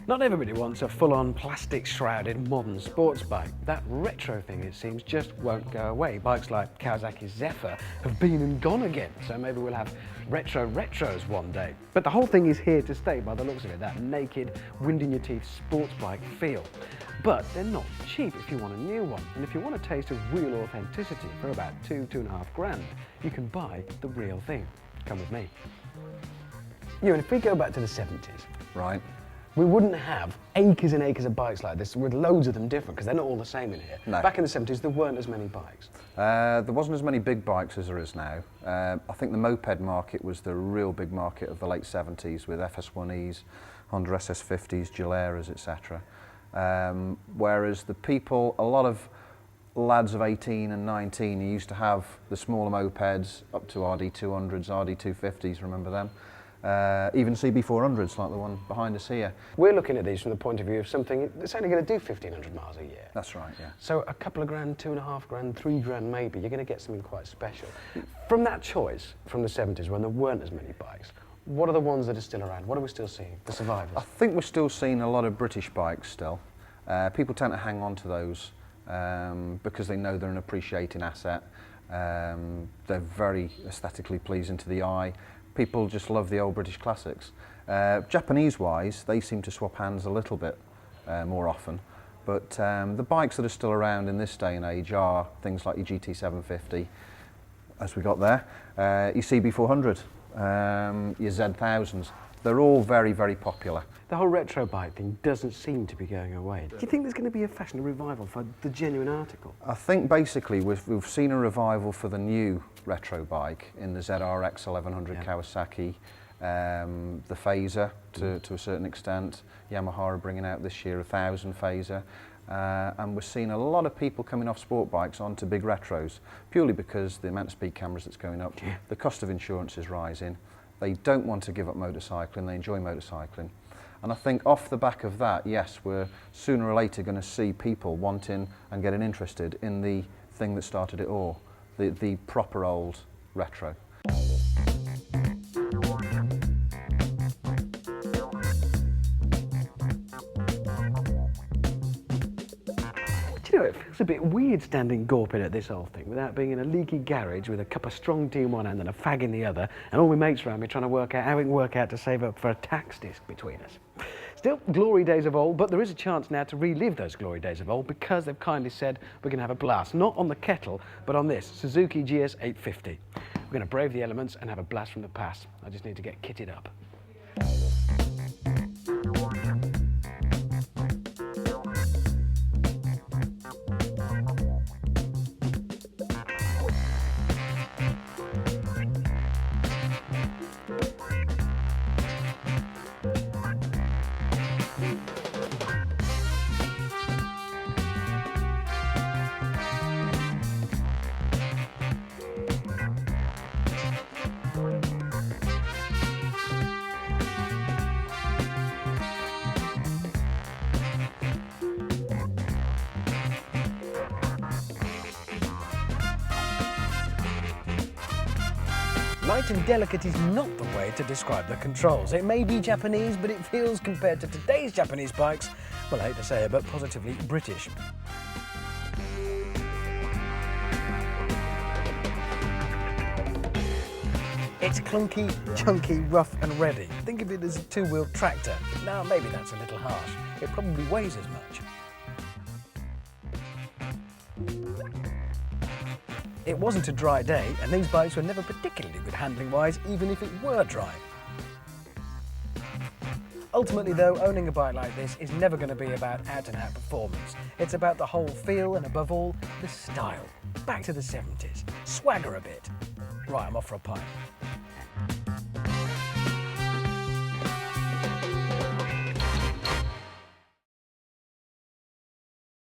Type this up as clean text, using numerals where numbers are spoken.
Not everybody wants a full-on plastic-shrouded modern sports bike. That retro thing, it seems, just won't go away. Bikes like Kawasaki's Zephyr have been and gone again, so maybe we'll have retros one day. But the whole thing is here to stay by the looks of it, that naked, wind-in-your-teeth sports bike feel. But they're not cheap if you want a new one. And if you want a taste of real authenticity for about $2.5 grand, you can buy the real thing. Come with me. And if we go back to the 70s, Right. we wouldn't have acres and acres of bikes like this with loads of them different, because they're not all the same in here. No. Back in the 70s, there weren't as many bikes. There wasn't as many big bikes as there is now. I think the moped market was the real big market of the late 70s with FS1Es, Honda SS50s, Gileras, etc. Whereas the people, a lot of lads of 18 and 19 who used to have the smaller mopeds up to RD200s, RD250s, remember them? Even CB400s like the one behind us here. We're looking at these from the point of view of something that's only going to do 1,500 miles a year. That's right, yeah. So a couple of grand, $2.5 grand, $3 grand maybe, you're going to get something quite special. From that choice from the 70s when there weren't as many bikes, what are the ones that are still around? What are we still seeing, the survivors? I think we're still seeing a lot of British bikes still. People tend to hang on to those because they know they're an appreciating asset. They're very aesthetically pleasing to the eye. People just love the old British classics. Japanese-wise, they seem to swap hands a little bit more often. But the bikes that are still around in this day and age are things like your GT750, as we got there, your CB400, your Z1000s. They're all very, very popular. The whole retro bike thing doesn't seem to be going away. Do you think there's going to be a fashion revival for the genuine article? I think basically we've seen a revival for the new retro bike in the ZRX 1100 Kawasaki, the Phaser to a certain extent. Yamaha are bringing out this year a 1000 Phaser. And we're seeing a lot of people coming off sport bikes onto big retros, purely because the amount of speed cameras that's going up, the cost of insurance is rising. They don't want to give up motorcycling, they enjoy motorcycling. And I think off the back of that, yes, we're sooner or later going to see people wanting and getting interested in the thing that started it all, the proper old retro. Do you know, it feels a bit weird standing gawping at this whole thing without being in a leaky garage with a cup of strong tea in one hand and a fag in the other, and all my mates around me trying to work out how we can work out to save up for a tax disc between us. Still, glory days of old, but there is a chance now to relive those glory days of old because they've kindly said we're going to have a blast, not on the kettle, but on this Suzuki GS850. We're going to brave the elements and have a blast from the past. I just need to get kitted up. Light and delicate is not the way to describe the controls. It may be Japanese, but it feels, compared to today's Japanese bikes, well, I hate to say it, but positively British. It's clunky, chunky, rough and ready. Think of it as a two-wheeled tractor. Now, maybe that's a little harsh. It probably weighs as much. It wasn't a dry day, and these bikes were never particularly good handling-wise, even if it were dry. Ultimately though, owning a bike like this is never going to be about out-and-out performance. It's about the whole feel and, above all, the style. Back to the 70s. Swagger a bit. Right, I'm off for a pint.